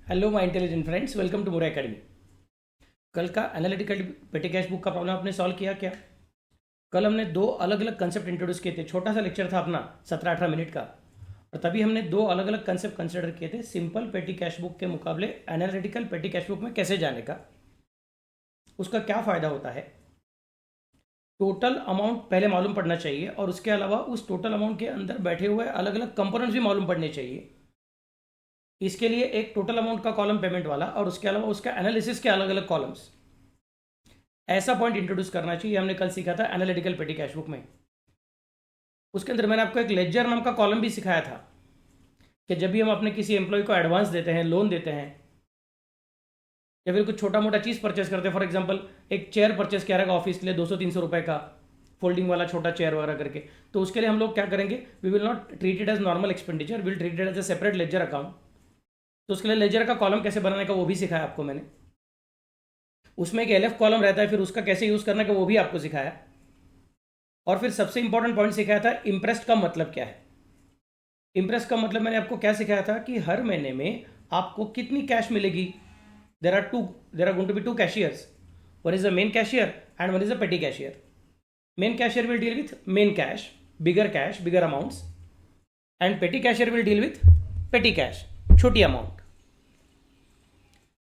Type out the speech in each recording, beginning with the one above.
Hello my intelligent friends, welcome to Mora academy. कल का analytical petty cash book का problem आपने सॉल्व किया क्या? कल हमने दो अलग अलग कंसेप्ट इंट्रोड्यूस किए थे। छोटा सा लेक्चर था अपना 17-18 मिनट का, और तभी हमने दो अलग अलग कंसेप्ट कंसिडर किए थे सिंपल पेटी कैश बुक के मुकाबले एनालिटिकल पेटी कैश बुक में कैसे जाने का, उसका क्या फ़ायदा होता है। टोटल अमाउंट पहले मालूम पड़ना चाहिए, और उसके अलावा उस टोटल अमाउंट के अंदर बैठे हुए अलग अलग कंपोनेंट्स भी मालूम पड़ने चाहिए। इसके लिए एक टोटल अमाउंट का कॉलम पेमेंट वाला, और उसके अलावा उसका एनालिसिस के अलग अलग कॉलम्स, ऐसा पॉइंट इंट्रोड्यूस करना चाहिए। हमने कल सीखा था एनालिटिकल पेटी कैश बुक में। उसके अंदर मैंने आपको एक लेजर नाम का कॉलम भी सिखाया था कि जब भी हम अपने किसी एम्प्लॉय को एडवांस देते हैं, लोन देते हैं, या फिर कुछ छोटा मोटा चीज़ परचेस करते हैं, फॉर एग्जांपल एक चेयर परचेस किया रहेगा ऑफिस के लिए 200-300 रुपये का, फोल्डिंग वाला छोटा चेयर वगैरह करके, तो उसके लिए हम लोग क्या करेंगे, we will not treat it as normal expenditure, will treat it as a separate ledger account. तो उसके लिए लेजर का कॉलम कैसे बनाने का वो भी सिखाया आपको मैंने। उसमें एक एलएफ कॉलम रहता है, फिर उसका कैसे यूज़ करना का वो भी आपको सिखाया। और फिर सबसे इंपॉर्टेंट पॉइंट सिखाया था इंप्रेस्ड का मतलब क्या है। इंप्रेस्ड का मतलब मैंने आपको क्या सिखाया था कि हर महीने में आपको कितनी कैश मिलेगी। There are going to be two cashiers, one is the main cashier and one is the petty cashier. Main cashier will deal with main cash, bigger amounts, and petty cashier will deal with petty cash, छोटी amount.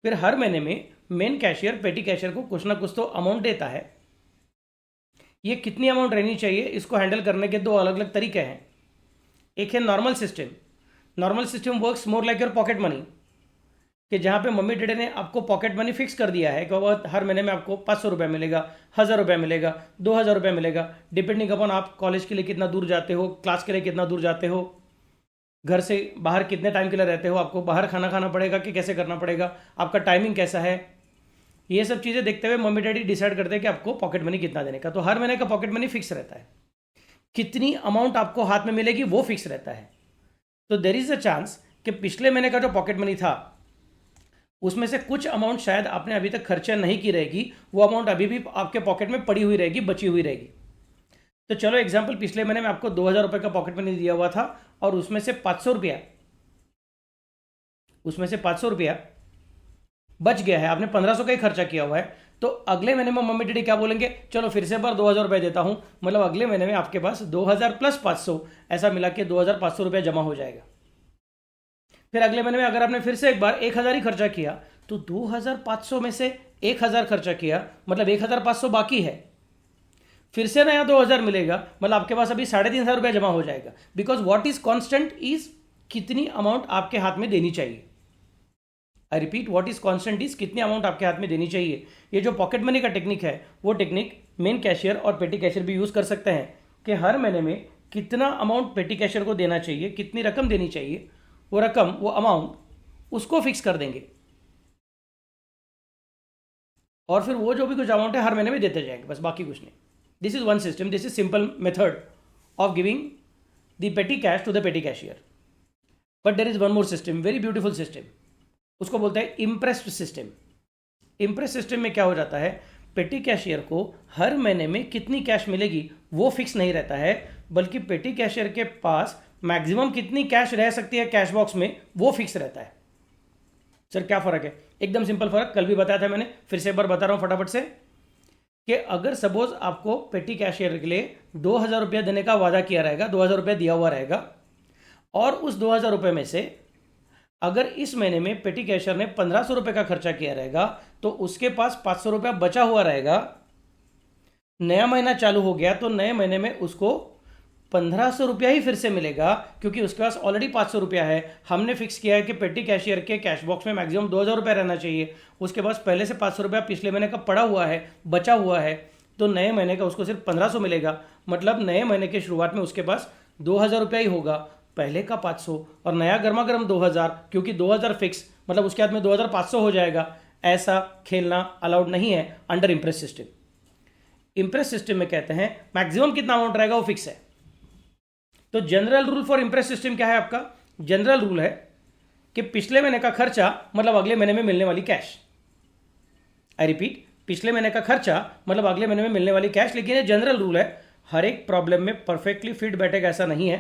फिर हर महीने में main cashier पेटी cashier को कुछ ना कुछ तो अमाउंट देता है। ये कितनी अमाउंट रहनी चाहिए, इसको हैंडल करने के दो अलग अलग तरीके हैं। एक है normal system. Normal system works more like your pocket money, कि जहाँ पे मम्मी डैडी ने आपको पॉकेट मनी फिक्स कर दिया है कि वह हर महीने में आपको 500 रुपये मिलेगा, 1000 रुपये मिलेगा, 2000 रुपये मिलेगा, डिपेंडिंग अपॉन आप कॉलेज के लिए कितना दूर जाते हो, क्लास के लिए कितना दूर जाते हो, घर से बाहर कितने टाइम के लिए रहते हो, आपको बाहर खाना खाना पड़ेगा कि कैसे करना पड़ेगा, आपका टाइमिंग कैसा है, ये सब चीज़ें देखते हुए मम्मी डैडी डिसाइड करते हैं कि आपको पॉकेट मनी कितना देने का। तो हर महीने का पॉकेट मनी फिक्स रहता है, कितनी अमाउंट आपको हाथ में मिलेगी वो फिक्स रहता है। तो देर इज अ चांस कि पिछले महीने का जो पॉकेट मनी था उसमें से कुछ अमाउंट शायद आपने अभी तक खर्चा नहीं की रहेगी, वो अमाउंट अभी भी आपके पॉकेट में पड़ी हुई रहेगी, बची हुई रहेगी। तो चलो एग्जाम्पल, पिछले महीने में आपको 2000 रुपये का पॉकेट मनी दिया हुआ था, और उसमें से 500 रुपया बच गया है, आपने 1500 का ही खर्चा किया हुआ है। तो अगले महीने में मम्मी डैडी क्या बोलेंगे, चलो फिर से बार 2000 रुपये देता हूं, मतलब अगले महीने में आपके पास 2000 प्लस 500, ऐसा मिला के 2500 रुपया जमा हो जाएगा। फिर अगले महीने में अगर आपने फिर से एक बार 1000 ही खर्चा किया, तो 2500 में से 1000 खर्चा किया, मतलब 1500 बाकी है। फिर से नया 2000 मिलेगा, मतलब आपके पास अभी 3500 रुपया जमा हो जाएगा। Because what is constant is कितनी अमाउंट आपके हाथ में देनी चाहिए। I repeat, what is constant is कितनी अमाउंट आपके हाथ में देनी चाहिए। ये जो पॉकेट मनी का टेक्निक है, वो टेक्निक मेन कैशियर और पेटी कैशियर भी यूज कर सकते हैं कि हर महीने में कितना अमाउंट पेटी कैशियर को देना चाहिए, कितनी रकम देनी चाहिए, वो रकम, वो अमाउंट उसको फिक्स कर देंगे, और फिर वो जो भी कुछ अमाउंट है हर महीने में देते जाएंगे, बस बाकी कुछ नहीं। This is one system, this is simple method of giving the petty cash to the petty cashier. But there is one more system, very beautiful system, उसको बोलते हैं इम्प्रेस्ड सिस्टम। इम्प्रेस सिस्टम में क्या हो जाता है, पेटी कैशियर को हर महीने में कितनी कैश मिलेगी वो फिक्स नहीं रहता है, बल्कि पेटी कैशियर के पास मैक्सिमम कितनी कैश रह सकती है कैश बॉक्स में वो फिक्स रहता है। सर क्या फ़र्क है? एकदम सिंपल फ़र्क, कल भी बताया था मैंने, फिर से एक बार बता रहा हूँ फटाफट से, कि अगर सपोज आपको पेटी कैशियर के लिए 2000 रुपया देने का वादा किया रहेगा, 2000 रुपया दिया हुआ रहेगा, और उस 2000 रुपये में से अगर इस महीने में पेटी कैशियर ने 1500 रुपये का खर्चा किया रहेगा, तो उसके पास 500 रुपया बचा हुआ रहेगा। नया महीना चालू हो गया तो नए महीने में उसको 1500 रुपया ही फिर से मिलेगा, क्योंकि उसके पास ऑलरेडी 500 रुपया है। हमने फिक्स किया है कि पेटी कैशियर के कैश बॉक्स में मैक्सिमम 2000 रुपया रहना चाहिए, उसके पास पहले से 500 रुपया पिछले महीने का पड़ा हुआ है, बचा हुआ है, तो नए महीने का उसको सिर्फ 1500 मिलेगा। मतलब नए महीने की शुरुआत में उसके पास 2000 रुपया ही होगा, पहले का 500 और नया गर्मा गर्म 2000, क्योंकि 2000 फिक्स, मतलब उसके हाथ में 2500 हो जाएगा। ऐसा खेलना अलाउड नहीं है under Impress system. Impress system में कहते हैं मैक्सिमम कितना अमाउंट रहेगा वो फिक्स है। तो general rule for Impress system क्या है आपका? जनरल रूल है कि पिछले महीने का खर्चा मतलब अगले महीने में मिलने वाली कैश। आई रिपीट, पिछले महीने का खर्चा मतलब अगले महीने में मिलने वाली कैश। लेकिन ये जनरल रूल है, हर एक प्रॉब्लम में परफेक्टली फिट बैठेगा ऐसा नहीं है।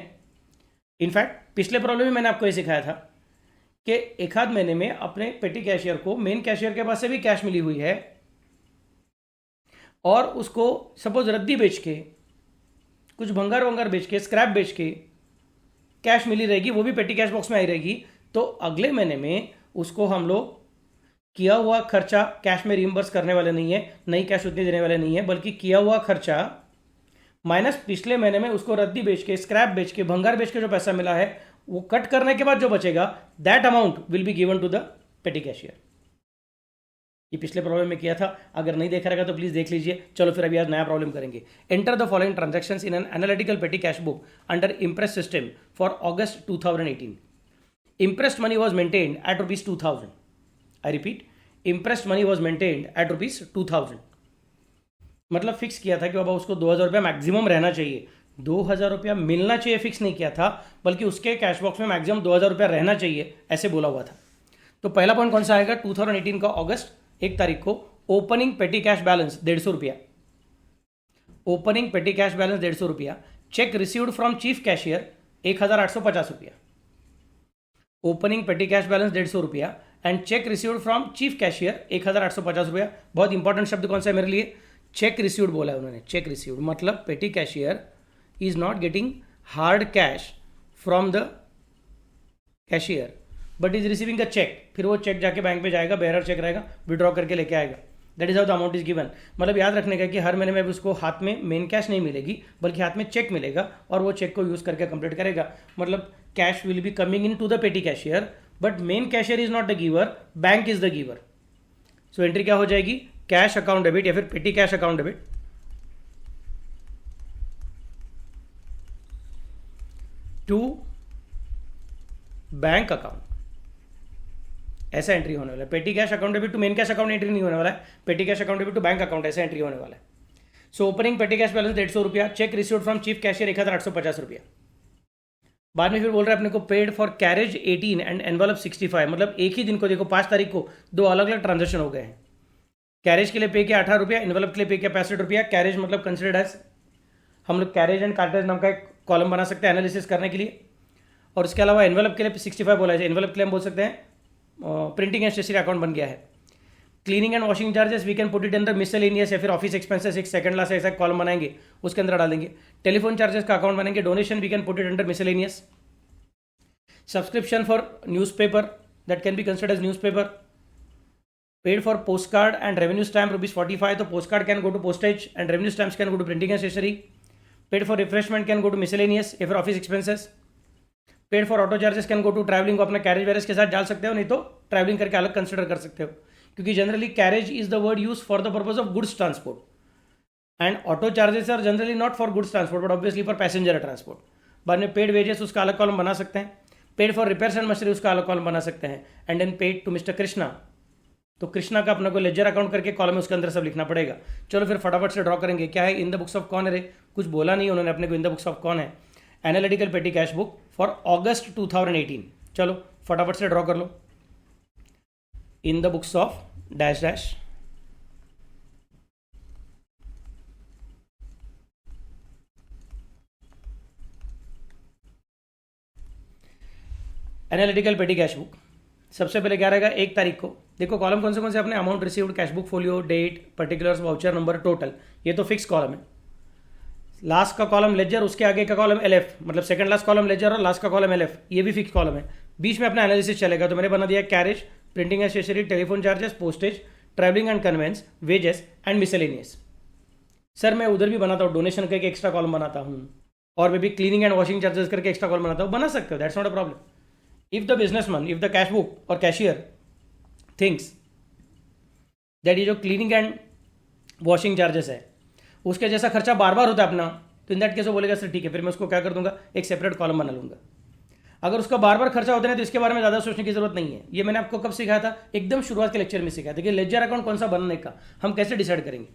इनफैक्ट पिछले प्रॉब्लम में मैंने आपको ये सिखाया था कि एक आध महीने में अपने पेटी कैशियर को मेन कैशियर के पास से भी कैश मिली हुई है और उसको सपोज रद्दी बेच के, कुछ भंगार वंगार बेच के, स्क्रैप बेच के कैश मिली रहेगी, वो भी पेटी कैश बॉक्स में आई रहेगी, तो अगले महीने में उसको हम लोग किया हुआ खर्चा कैश में रिइंबर्स करने वाले नहीं है, नई कैश उतनी देने वाले नहीं है, बल्कि किया हुआ खर्चा माइनस पिछले महीने में उसको रद्दी बेच के, स्क्रैप बेच के, भंगार बेच के जो पैसा मिला है वो कट करने के बाद जो बचेगा that amount will be given to the petty cashier. ये पिछले प्रॉब्लम में किया था, अगर नहीं देखा रहेगा तो प्लीज देख लीजिए। चलो फिर अभी आज नया प्रॉब्लम करेंगे। Enter the following transactions in an analytical petty cash book under impress system for August 2018। Impressed money was maintained eight ₹2000। I repeat, impressed money was maintained eight ₹2000। मतलब फिक्स किया था कि बाबा उसको 2000 रुपया मैक्सिमम रहना चाहिए, 2000 रुपया मिलना चाहिए, फिक्स नहीं किया था, बल्कि उसके कैश बॉक्स में मैक्सिमम 2000 रुपया रहना चाहिए, ऐसे बोला हुआ था। तो पहला पॉइंट कौन सा आएगा? 2018 का अगस्त 1 तारीख को ओपनिंग पेटी कैश बैलेंस 150 रुपया। ओपनिंग पेटी कैश बैलेंस 150 रुपया। Check received from chief cashier 1850 रुपया। ओपनिंग पेटी कैश बैलेंस 150 रुपया and check received from chief cashier 1850 रुपया। बहुत इंपॉर्टेंट शब्द कौन सा है मेरे लिए? चेक रिसीव्ड बोला है उन्होंने। चेक रिसीव्ड मतलब petty cashier is not getting hard cash from the cashier but is receiving a cheque. फिर वो चेक जाके बैंक में जाएगा, बेयरर चेक रहेगा, विड्रॉ करके लेके आएगा। That is how the amount is given. मतलब याद रखने का कि हर महीने में उसको हाथ में मेन कैश नहीं मिलेगी, बल्कि हाथ में चेक मिलेगा और वो चेक को यूज करके कंप्लीट करेगा। मतलब cash will be coming into the petty cashier but main cashier is not the giver, bank is the giver. So entry क्या हो जाएगी? कैश अकाउंट डेबिट या फिर petty cash account debit to bank account, ऐसा entry होने वाला है। Petty cash account debit to main cash account entry नहीं होने वाला है, petty cash account debit to bank account ऐसा एंट्री होने वाला है। सो ओपनिंग पेटी कैश बैलेंस 150 रुपया। Check received from chief cashier 1850 रुपया। बाद में फिर बोल रहा है अपने को paid for carriage 18 and envelope 65। मतलब एक ही दिन को देखो 5 तारीख को 2 अलग अलग ट्रांजेक्शन हो गए हैं। कैरेज के लिए पे किया 18 रुपया, एनवलप के लिए पे किया 65 रुपया। कैरेज मतलब कंसिडर्ड एज, हम लोग कैरेज एंड कार्टेज नाम का एक कॉलम बना सकते हैं एनालिसिस करने के लिए। और इसके अलावा एनवलप के लिए 65 बोला है। एनवलप के लिए हम बोल सकते हैं प्रिंटिंग एंड स्टेशनरी अकाउंट बन गया है। Cleaning and washing charges we can put it under miscellaneous या फिर ऑफिस एक्सपेंसेस, एक सेकंड लास्ट ऐसा कॉलम बनाएंगे उसके अंदर डालेंगे। टेलीफोन चार्जेस का अकाउंट बनेंगे। Donation we can put it under miscellaneous. Subscription for newspaper that can be considered as newspaper. Paid for post card and revenue stamp ₹45, तो post card can go to postage and revenue stamps can go to printing and stationery. Paid for refreshment can go to miscellaneous या फिर office expenses. Paid for auto charges can go to travelling, को अपना carriage वैरेज के साथ डाल सकते हो, नहीं तो ट्रैवलिंग करके अलग कंसिडर कर सकते हो, क्योंकि generally carriage is the word use for the purpose of goods transport and auto charges are generally not for goods transport but obviously for passenger transport. बाद में पेड वेजेस उसका अलग कॉलम बना सकते हैं। Paid for repairs and machinery उसका अलग column बना सकते हैं। And then paid to mister Krishna, तो कृष्णा का अपना को लेजर अकाउंट करके कॉलम है उसके अंदर सब लिखना पड़ेगा। चलो फिर फटाफट से ड्रॉ करेंगे। क्या है? इन द बुक्स ऑफ कौन है रे? कुछ बोला नहीं उन्होंने अपने को। इन द बुक्स ऑफ कौन है? Analytical petty cash book for अगस्त 2018। चलो फटाफट से ड्रॉ कर लो। In the books of dash dash analytical petty cash book. सबसे पहले क्या रहेगा? 1 तारीख को देखो कॉलम कौन से अपने amount received, cash book folio, date, particulars, voucher number, total, ये तो फिक्स कॉलम है। लास्ट का कॉलम लेजर, उसके आगे का कॉलम एलएफ, मतलब सेकंड लास्ट कॉलम लेजर और लास्ट का कॉलम एलएफ, ये भी फिक्स कॉलम है। बीच में अपना एनालिसिस चलेगा। तो मैंने बना दिया carriage, printing and stationery, telephone charges, postage, travelling and conveyance, wages and miscellaneous. Sir मैं उधर भी बनाता हूँ, डोनेशन करके एक्स्ट्रा कॉलम बनाता हूँ, और मैं भी क्लीनिंग एंड वॉशिंग चार्जेस करके एक्स्ट्रा कॉलम बनाता हूँ, बना सकते हो, that's not a problem. If the businessman, if the cash book और कैशियर थिंग्स दैट ये जो क्लीनिंग एंड वॉशिंग चार्जेस है उसके जैसा खर्चा बार बार होता है अपना, तो इन दैट केस वो बोलेगा सर ठीक है, फिर मैं उसको क्या कर दूंगा, एक सेपरेट कॉलम बना लूंगा। अगर उसका बार बार खर्चा होता है तो इसके बारे में ज़्यादा सोचने की जरूरत नहीं है। ये मैंने आपको कब सिखाया था? एकदम शुरुआत के लेक्चर में सिखाया था कि लेजर अकाउंट कौन सा बनने का हम कैसे डिसाइड करेंगे।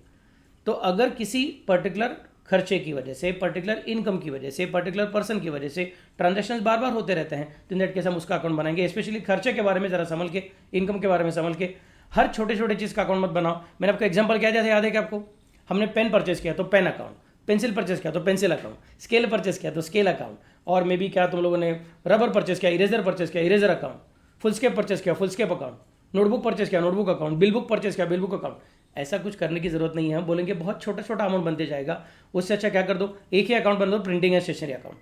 तो अगर किसी पर्टिकुलर खर्चे की वजह से, पर्टिकुलर इनकम की वजह से, पर्टिकुलर पर्सन की वजह से ट्रांजेक्शन बार बार होते रहते हैं, तो इन दैट केस हम उसका अकाउंट बनाएंगे। स्पेशली खर्चे के बारे में जरा संभल के, इनकम के बारे में संभल के, हर छोटे छोटे चीज़ का अकाउंट मत बनाओ। मैंने आपको एग्जाम्पल क्या दिया था, याद है कि आपको? हमने पेन परचेस किया तो पेन अकाउंट, पेंसिल परचेस किया तो पेंसिल अकाउंट, स्केल परचेस किया तो स्केल अकाउंट, और मे बी क्या तुम लोगों ने रबर परचेस किया, इरेजर परचेस किया, eraser account. Foolscap purchase किया, foolscap account, notebook purchase किया, notebook account, bill book purchase किया, बिल बुक अकाउंट। ऐसा कुछ करने की जरूरत नहीं है। हम बोलेंगे बहुत छोटा छोटा अमाउंट बनते जाएगा, उससे अच्छा क्या कर दो, एक ही अकाउंट बन दो, प्रिंटिंग एंड स्टेशनरी अकाउंट,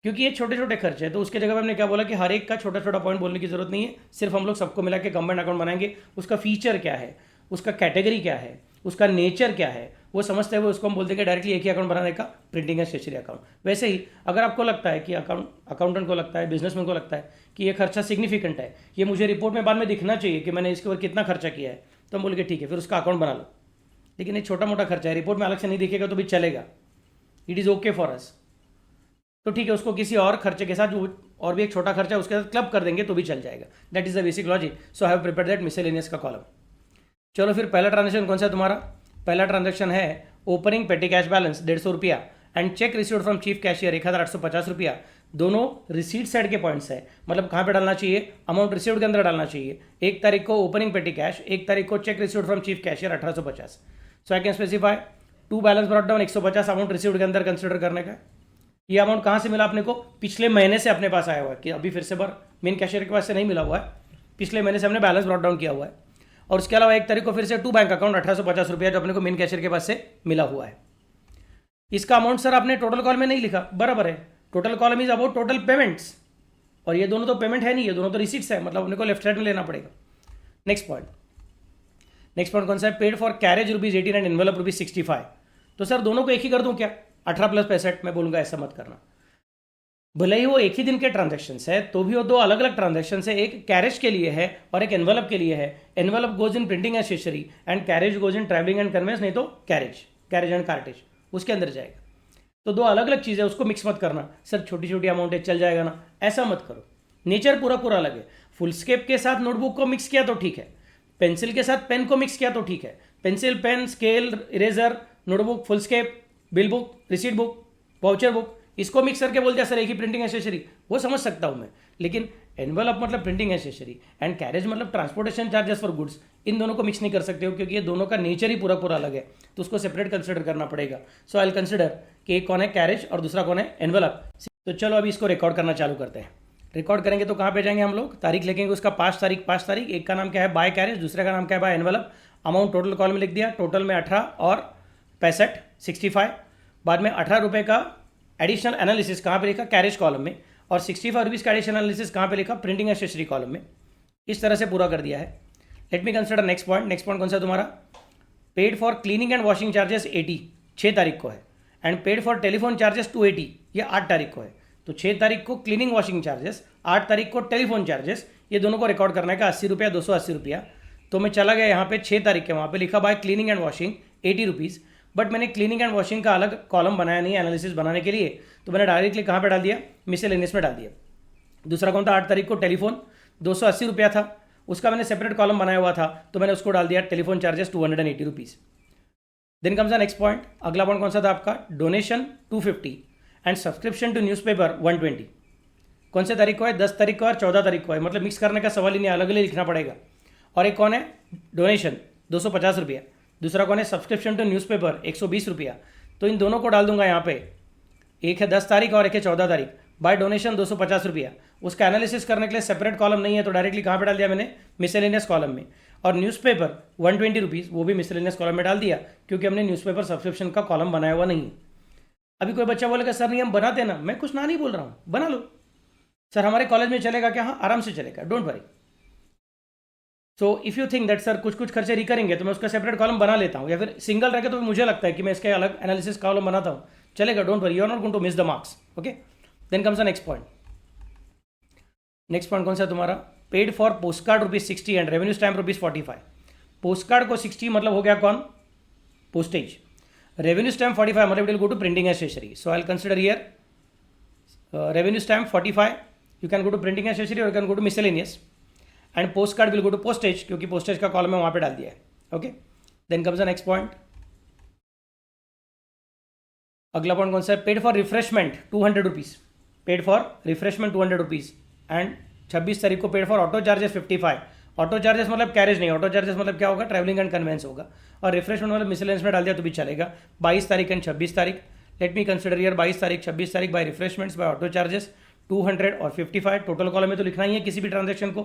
क्योंकि ये छोटे छोटे खर्च है। तो उसके जगह पे हमने क्या बोला कि हर एक का छोटा छोटा पॉइंट बोलने की जरूरत नहीं है, सिर्फ हम लोग सबको मिला के कंबाइंड अकाउंट बनाएंगे। उसका फीचर क्या है, उसका कैटेगरी क्या है, उसका नेचर क्या है, वो समझते हुए उसको हम बोल देंगे डायरेक्टली एक ही अकाउंट बनाने का, प्रिंटिंग एंड स्टेशनरी अकाउंट। वैसे ही अगर आपको लगता है कि अकाउंटेंट को लगता है, बिजनेसमैन को लगता है कि ये खर्चा सिग्निफिकेंट है, ये मुझे रिपोर्ट में बाद में दिखना चाहिए कि मैंने इसके ऊपर कितना खर्चा किया है, तो हम बोल के ठीक है फिर उसका अकाउंट बना लो। लेकिन ये छोटा मोटा खर्चा है, रिपोर्ट में अलग से नहीं दिखेगा तो भी चलेगा, it is okay for us. तो ठीक है, उसको किसी और खर्चे के साथ जो और भी एक छोटा खर्चा है उसके साथ क्लब कर देंगे तो भी चल जाएगा। That is the basic logic. So have prepare that miscellaneous का कॉलम। चलो फिर पहला ट्रांजेक्शन कौन सा है तुम्हारा? पहला ट्रांजेक्शन है ओपनिंग पेटी कैश बैलेंस 150 रुपया and check received from chief cashier 1850 रुपया। दोनों रिसीट साइड के पॉइंट्स है, मतलब कहाँ पे डालना चाहिए, अमाउंट रिसीव्ड के अंदर डालना चाहिए। 1 तारीख को ओपनिंग पेटी कैश, 1 तारीख को cheque received from chief cashier 1850। So I can specify to balance brought down 150 amount received के अंदर कंसिडर करने का। ये अमाउंट कहाँ से मिला अपने को? पिछले महीने से अपने पास आया हुआ है, कि अभी फिर से बार मेन कैशियर के पास से नहीं मिला हुआ है, पिछले महीने से हमने बैलेंस ब्रॉट डाउन किया हुआ है। और उसके अलावा 1 तारीख को फिर से टू बैंक अकाउंट 1850 रुपया जो अपने को मेन कैशियर के पास से मिला हुआ है। इसका अमाउंट सर आपने टोटल कॉलम में नहीं लिखा, बराबर है। Total column is about total payments, और ये दोनों तो पेमेंट है नहीं, ये दोनों तो रिसीट्स है, मतलब अपने को लेफ्ट साइड में लेना पड़ेगा। नेक्स्ट पॉइंट कौन सा है? Paid for carriage ₹18 and envelope ₹65। तो सर दोनों को एक ही कर दूं क्या? 18 + 65 मैं बोलूंगा, ऐसा मत करना। भले ही वो एक ही दिन के ट्रांजेक्शन है तो भी वो दो अलग अलग ट्रांजेक्शन है, एक कैरेज के लिए है और एक एनवेलप के लिए है। Envelope goes in printing and stationery and carriage goes in travelling and conveyance, नहीं तो कैरेज एंड कार्टेज उसके अंदर जाएगा। तो दो अलग अलग चीज़ें, उसको मिक्स मत करना। सर छोटी छोटी अमाउंट है चल जाएगा ना, ऐसा मत करो। नेचर पूरा अलग है। फुल स्केप के साथ नोटबुक को मिक्स किया तो ठीक है, पेंसिल के साथ पेन को मिक्स किया तो ठीक है। Pencil, pen, scale, eraser, notebook, foolscap, bill book, receipt book, voucher book, इसको मिक्स करके बोल दिया सर एक ही प्रिंटिंग एसेसरी, वो समझ सकता हूं मैं। लेकिन एनवेलप मतलब प्रिंटिंग एसेसरी एंड कैरेज मतलब ट्रांसपोर्टेशन चार्जेस फॉर गुड्स, इन दोनों को मिक्स नहीं कर सकते हो, क्योंकि ये दोनों का नेचर ही पूरा अलग है, तो उसको सेपरेट कंसिडर करना पड़ेगा। सो आई विल कंसिडर कि एक कौन है कैरेज और दूसरा कौन है एनवेलप। तो चलो अभी इसको रिकॉर्ड करना चालू करते हैं। रिकॉर्ड करेंगे तो कहाँ पे जाएंगे हम लोग? तारीख लिखेंगे उसका 5 तारीख। एक का नाम क्या है? बाय कैरेज, दूसरे का नाम क्या है? By envelope. Amount total column में लिख दिया, टोटल में 18 और 65 65। बाद में 18 रुपये का एडिशनल एनालिसिस कहाँ पे लिखा? कैरेज कॉलम में। और 65 रुपीज़ का एडिशनल एनालिसिस कहाँ पे लिखा? प्रिंटिंग एंड स्टेशनरी कॉलम में। इस तरह से पूरा कर दिया है। Let me consider next point कौन सा है तुम्हारा? Paid for cleaning and washing charges 80, 6 तारीख को है। And paid for telephone charges 280, ये 8 तारीख को है। तो 6 तारीख को क्लीनिंग वॉशिंग चार्जेस, 8 तारीख को टेलीफोन चार्जेस, ये दोनों को रिकॉर्ड करने का 80 रुपया, 280 रुपया। तो मैं चला गया यहाँ पे 6 तारीख के, वहाँ पे लिखा bye cleaning and washing 80 rupees. But मैंने क्लीनिंग एंड वॉशिंग का अलग कॉलम बनाया नहीं एनालिसिस बनाने के लिए, तो मैंने डायरेक्टली कहाँ पे डाल दिया? मिसलेनियस में डाल दिया। दूसरा कौन था? 8 तारीख को टेलीफोन 280 रुपया था, उसका मैंने सेपरेट कॉलम बनाया हुआ था, तो मैंने उसको डाल दिया telephone charges 280 rupees. Then comes the next point. अगला पॉइंट कौन सा था आपका? Donation 250 and subscription to newspaper 120। कौन से तारीख को है? 10 तारीख को और 14 तारीख को है, मतलब मिक्स करने का सवाल ही नहीं, अलग अलग लिखना पड़ेगा। और एक कौन है? डोनेशन 250 रुपया। दूसरा कौन है? सब्सक्रिप्शन टू न्यूज़पेपर 120 रुपया। तो इन दोनों को डाल दूंगा यहाँ पे, एक है 10 तारीख और एक है 14 तारीख। बाय डोनेशन 250 रुपया। उसका एनालिसिस करने के लिए सेपरेट कॉलम नहीं है, तो डायरेक्टली कहाँ पे डाल दिया मैंने? मिसलेनियस कॉलम में। और न्यूज़पेपर 120 रुपीज़, वो भी मिसलेनियस कॉलम में डाल दिया, क्योंकि हमने न्यूज़पेपर सब्सक्रिप्शन का कॉलम बनाया हुआ नहीं है। अभी कोई बच्चा बोलेगा सर नहीं हम बना देना, मैं कुछ ना नहीं बोल रहा हूँ, बना लो सर, हमारे कॉलेज में चलेगा क्या? हाँ आराम से चलेगा, don't worry. So if you think that sir कुछ खर्चे रिकरेंगे तो मैं उसका सेपरेट कॉलम बना लेता हूँ, या फिर सिंगल रखे तो मुझे लगता है कि मैं इसके अलग एनालिसिस कॉलम बनाता हूँ, चलेगा, don't worry, you are not going to miss the marks. Okay, then comes the next point कौन सा है तुम्हारा? Paid for post card ₹60 and revenue stamp ₹45। Post card को 60 मतलब हो गया कौन? पोस्टेज। रेवेन्यू स्टैम्प 45 मतलब it will go to printing and stationery. So I will consider here revenue stamp 45, you can go to printing and stationery और you can go to miscellaneous. And postcard will go to postage, क्योंकि postage का column में वहाँ पे डाल दिया है। Okay, then comes the next point. अगला पॉइंट कौन सा है? Paid for refreshment 200 rupees. Paid for refreshment 200 rupees. And 26 तारीख को paid for auto charges 55। Auto charges मतलब कैरेज नहीं, ऑटो चार्जेस मतलब क्या होगा? ट्रैवलिंग एंड कन्वेंस होगा। और रिफ्रेशमेंट मतलब मिसलेनियस में डाल दिया तो भी चलेगा। 22 तारीख एंड 26 तारीख। लेट मी कंसिडर हियर 22 तारीख 26 तारीख by refreshments by auto charges 200 और 55 टोटल कॉलम में तो लिखना ही है किसी भी ट्रांजेक्शन को।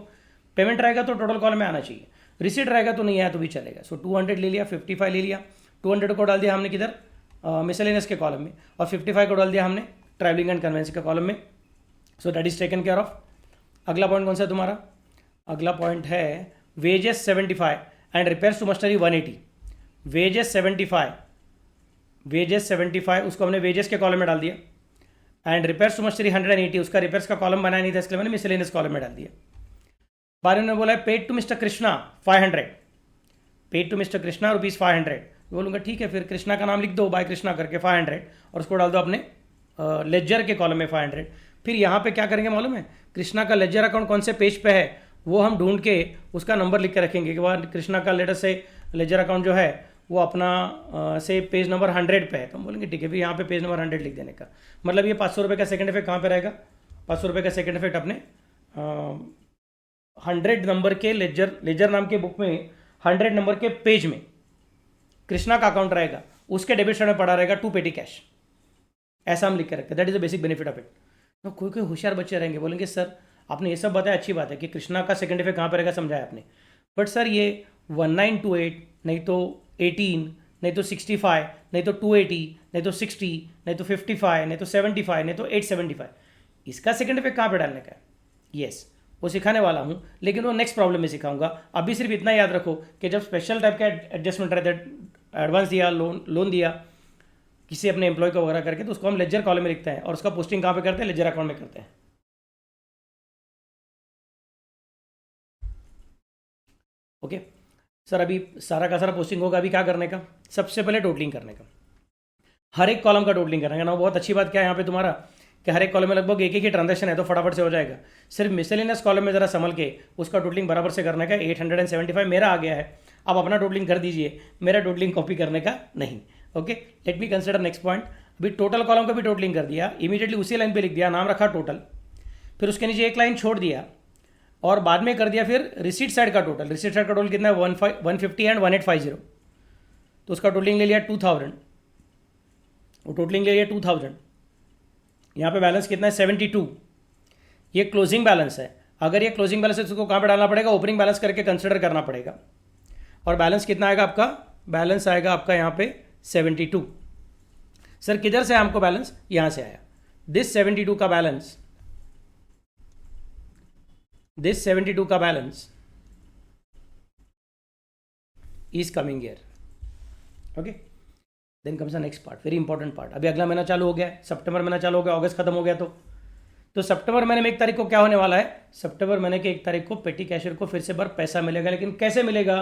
पेमेंट रहेगा तो टोटल कॉलम में आना चाहिए, रिसीट रहेगा तो नहीं आया तो भी चलेगा। सो 200 ले लिया, 55 ले लिया, 200 को डाल दिया हमने किधर, मिसलेनियस के कॉलम में, और 55 को डाल दिया हमने ट्रैवलिंग एंड कन्वेंस के कॉलम में। So that is taken care of. अगला पॉइंट कौन सा है तुम्हारा, अगला पॉइंट है wages 75 and repairs to machinery 180। Wages 75 उसको हमने वेजेस के कॉलम में डाल दिया, एंड रिपेयर्स टू मशीनरी 180 उसका रिपेयर्स का कॉलम बनाया नहीं था, इसलिए मैंने मिसलेनियस कॉलम में डाल दिया। बाद में बोला है paid to mister Krishna 500, paid to mister Krishna ₹500। बोलूँगा ठीक है, फिर कृष्णा का नाम लिख दो, बाय कृष्णा करके 500, और उसको डाल दो अपने लेजर के कॉलम में 500। फिर यहाँ पे क्या करेंगे मालूम है, कृष्णा का लेजर अकाउंट कौन से पेज पे है वो हम ढूंढ के उसका नंबर लिख के रखेंगे कि वह कृष्णा का लेटर से लेजर अकाउंट जो है वो अपना से पेज नंबर 100 पे है, तो हम बोलेंगे ठीक है, फिर यहाँ पे पेज नंबर 100 लिख देने का मतलब ये 500 रुपये का सेकंड इफेक्ट कहाँ पे रहेगा, 500 रुपये का सेकंड इफेक्ट अपने 100 नंबर के लेजर नाम के बुक में 100 नंबर के पेज में कृष्णा का अकाउंट रहेगा, उसके डेबिट साइड में पड़ा रहेगा टू पेटी कैश, ऐसा हम लिख के रखते हैं। That is the basic benefit of it. तो कोई होशियार बच्चे रहेंगे बोलेंगे सर आपने ये सब बताया, अच्छी बात है कि कृष्णा का सेकंड इफेक्ट कहाँ पर रहेगा समझाया आपने, बट सर ये 1928 नहीं तो 18 नहीं तो 65 नहीं तो 280 नहीं तो 60 नहीं तो 55 नहीं तो 75 नहीं तो 875, इसका सेकंड इफेक्ट कहाँ पे डालने का है, यस वो सिखाने वाला हूँ, लेकिन वो नेक्स्ट प्रॉब्लम में सिखाऊंगा। अभी सिर्फ इतना याद रखो कि जब स्पेशल टाइप का एडजस्टमेंट रहता है, एडवांस दिया, लोन दिया किसी अपने एम्प्लॉय को वगैरह करके, तो उसको हम लेजर कॉलम में लिखते हैं और उसका पोस्टिंग कहाँ पे करते हैं, लेजर अकाउंट में करते हैं। ओके सर, अभी सारा का सारा पोस्टिंग होगा, अभी क्या करने का, सबसे पहले टोटलिंग करने का, हर एक कॉलम का टोटलिंग करने का ना। बहुत अच्छी बात क्या है यहाँ पे तुम्हारा कि हर एक कॉलम में लगभग एक ही ट्रांजेक्शन है तो फटाफट से हो जाएगा। सिर्फ मिसलेनियस कॉलम में जरा संभल के उसका टोटलिंग बराबर से करने का। 875 मेरा आ गया है, आप अपना टोटलिंग कर दीजिए, मेरा टोटलिंग कॉपी करने का नहीं। Okay, let me consider next point. अभी टोटल कॉलम का भी टोटलिंग कर दिया, इमीडिएटली उसी लाइन पे लिख दिया, नाम रखा टोटल, फिर उसके नीचे एक लाइन छोड़ दिया और बाद में कर दिया फिर रिसीट साइड का टोटल। रिसीट साइड का टोटल कितना है 150 एंड 1850, तो उसका टोटलिंग ले लिया 2000, वो टोटलिंग ले लिया 2000। यहाँ पे बैलेंस कितना है 72, ये क्लोजिंग बैलेंस है। अगर ये क्लोजिंग बैलेंस है तो उसको कहाँ पे डालना पड़ेगा, ओपनिंग बैलेंस करके कंसिडर करना पड़ेगा। और बैलेंस कितना आएगा आपका, बैलेंस आएगा आपका यहाँ पे 72। सर किधर से हमको बैलेंस, यहाँ से आया, दिस 72 का बैलेंस, this 72 का balance is coming here. Okay, then comes the next part, very important part। अभी अगला महीना चालू हो गया है, सितंबर महीना चालू हो गया, अगस्त खत्म हो गया, तो सितंबर महीने में 1 तारीख को क्या होने वाला है, सितंबर महीने के 1 तारीख को पेटी कैशियर को फिर से बार पैसा मिलेगा। लेकिन कैसे मिलेगा,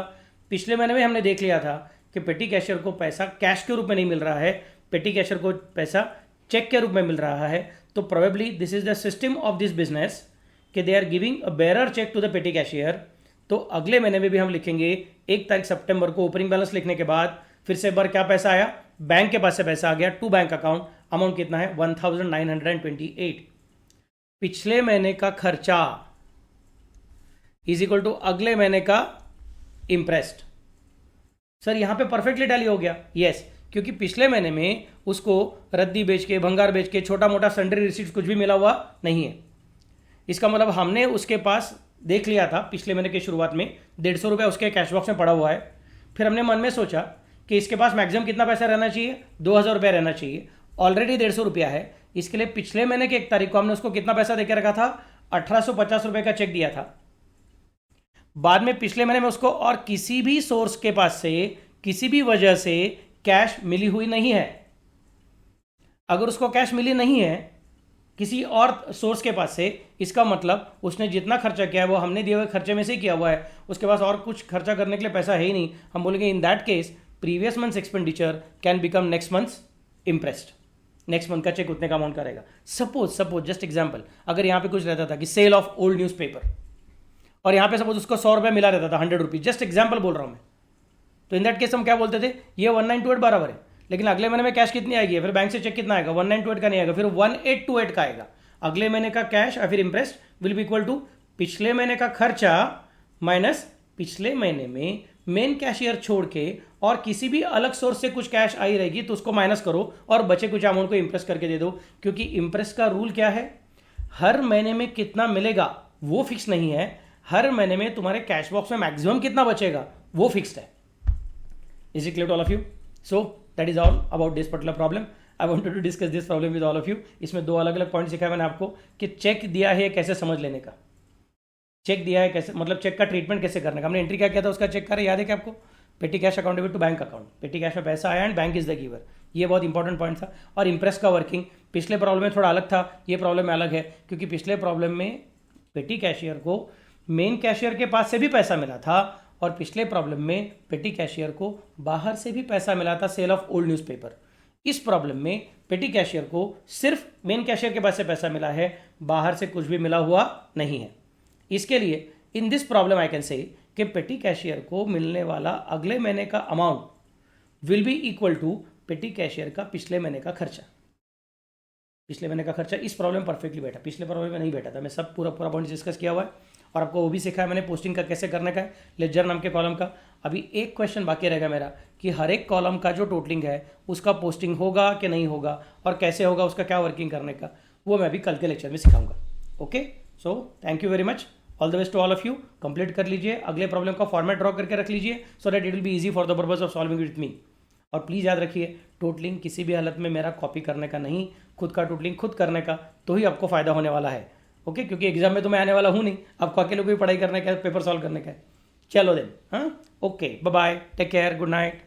पिछले महीने में हमने देख लिया था कि पेटी कैशियर को पैसा कैश के रूप में नहीं मिल रहा है, पेटी कैशियर को पैसा चेक के रूप में मिल रहा है। तो probably this is the system of this business कि they are giving a bearer cheque to the petty cashier. तो अगले महीने में भी हम लिखेंगे 1 तारीख सितंबर को ओपनिंग बैलेंस लिखने के बाद फिर से एक बार क्या पैसा आया, बैंक के पास से पैसा आ गया टू बैंक अकाउंट, अमाउंट कितना है 1928। पिछले महीने का खर्चा इज इक्वल टू अगले महीने का इंप्रेस्ड। सर यहां पे परफेक्टली टैली हो गया, यस, क्योंकि पिछले महीने में उसको रद्दी बेच के, भंगार बेच के, छोटा मोटा सन्ड्री रिसीट्स कुछ भी मिला हुआ नहीं है। इसका मतलब हमने उसके पास देख लिया था पिछले महीने की शुरुआत में 150 रुपये उसके कैश बॉक्स में पड़ा हुआ है। फिर हमने मन में सोचा कि इसके पास मैक्सिमम कितना पैसा रहना चाहिए, 2000 रुपये रहना चाहिए, ऑलरेडी 150 रुपया है। इसके लिए पिछले महीने के 1 तारीख को हमने उसको कितना पैसा देकर रखा था, 1850 रुपये का चेक दिया था। बाद में पिछले महीने में उसको और किसी भी सोर्स के पास से किसी भी वजह से कैश मिली हुई नहीं है। अगर उसको कैश मिली नहीं है किसी और सोर्स के पास से, इसका मतलब उसने जितना खर्चा किया है वो हमने दिए हुए खर्चे में से ही किया हुआ है, उसके पास और कुछ खर्चा करने के लिए पैसा है ही नहीं। हम बोलेंगे in that case previous months expenditure can become next months impressed, next month का चेक उतने का अमाउंट करेगा। सपोज जस्ट एग्जाम्पल, अगर यहाँ पे कुछ रहता था कि सेल ऑफ ओल्ड न्यूज़पेपर और यहाँ पे सपोज उसको 100 रुपये मिला रहता था, 100 रुपीज, जस्ट एग्जाम्पल बोल रहा हूँ मैं, तो इन दैट केस हम क्या बोलते थे, ये 1928 बराबर है, लेकिन अगले महीने में कैश कितनी आएगी, फिर बैंक से चेक कितना आएगा, 1928 का नहीं आएगा, फिर 1828 का आएगा। अगले महीने का कैश या फिर imprest will be equal to पिछले महीने का खर्चा माइनस पिछले महीने में मेन कैशियर छोड़ के और किसी भी अलग सोर्स से कुछ कैश आई रहेगी तो उसको माइनस करो और बचे कुछ अमाउंट को इंप्रेस करके दे दो। क्योंकि इंप्रेस का रूल क्या है, हर महीने में कितना मिलेगा वो फिक्स नहीं है, हर महीने में तुम्हारे कैश बॉक्स में मैक्सिमम कितना बचेगा वो फिक्स्ड है. Is it clear to all of you? So that is all about this particular problem. I wanted to discuss this problem with all of you. इसमें दो अलग अलग पॉइंट सिखाया मैंने आपको कि चेक दिया है कैसे समझ लेने का, चेक दिया है कैसे, मतलब चेक का ट्रीटमेंट कैसे करने का. हमने एंट्री क्या किया था उसका चेक करें, याद है क्या आपको? Petty cash accountable to bank account, petty cash में पैसा आया and bank is the giver. ये बहुत इंपॉर्टेंट पॉइंट था. और इंप्रेस का वर्किंग पिछले प्रॉब्लम में थोड़ा अलग था, ये प्रॉब्लम में अलग है, क्योंकि पिछले प्रॉब्लम में पेटी कैशियर को मेन कैशियर के पास से भी पैसा मिला था और पिछले प्रॉब्लम में पेटी कैशियर को बाहर से भी पैसा मिला था, सेल ऑफ ओल्ड न्यूज़पेपर. इस प्रॉब्लम में पेटी कैशियर को सिर्फ मेन कैशियर के पास से पैसा मिला है, बाहर से कुछ भी मिला हुआ नहीं है. इसके लिए in this problem I can say कि पेटी कैशियर को मिलने वाला अगले महीने का amount will be equal to petty cashier का पिछले महीने का खर्चा. पिछले महीने का खर्चा इस प्रॉब्लम परफेक्टली बैठा, पिछले प्रॉब्लम में नहीं बैठा था. मैं सब पूरा पॉइंट डिस्कस किया हुआ है और आपको वो भी सिखाया मैंने पोस्टिंग का कैसे करने का है, लेजर नाम के कॉलम का. अभी एक क्वेश्चन बाकी रहेगा मेरा कि हर एक कॉलम का जो टोटलिंग है उसका पोस्टिंग होगा कि नहीं होगा और कैसे होगा, उसका क्या वर्किंग करने का, वो मैं अभी कल के लेक्चर में सिखाऊंगा. Okay, so thank you very much. All the best to all of you. Complete कर लीजिए, अगले प्रॉब्लम का फॉर्मेट ड्रॉ करके रख लीजिए so that it will be easy for the purpose of solving with me. और प्लीज़ याद रखिए, टोटलिंग किसी भी हालत में मेरा कॉपी करने का नहीं, खुद का टोटलिंग खुद करने का, तो ही आपको फायदा होने वाला है. ओके, क्योंकि एग्जाम में तो मैं आने वाला हूँ नहीं, आपको अकेले को भी पढ़ाई करने का है, पेपर सॉल्व करने का है. चलो देन, हाँ, okay, bye bye, take care, good night.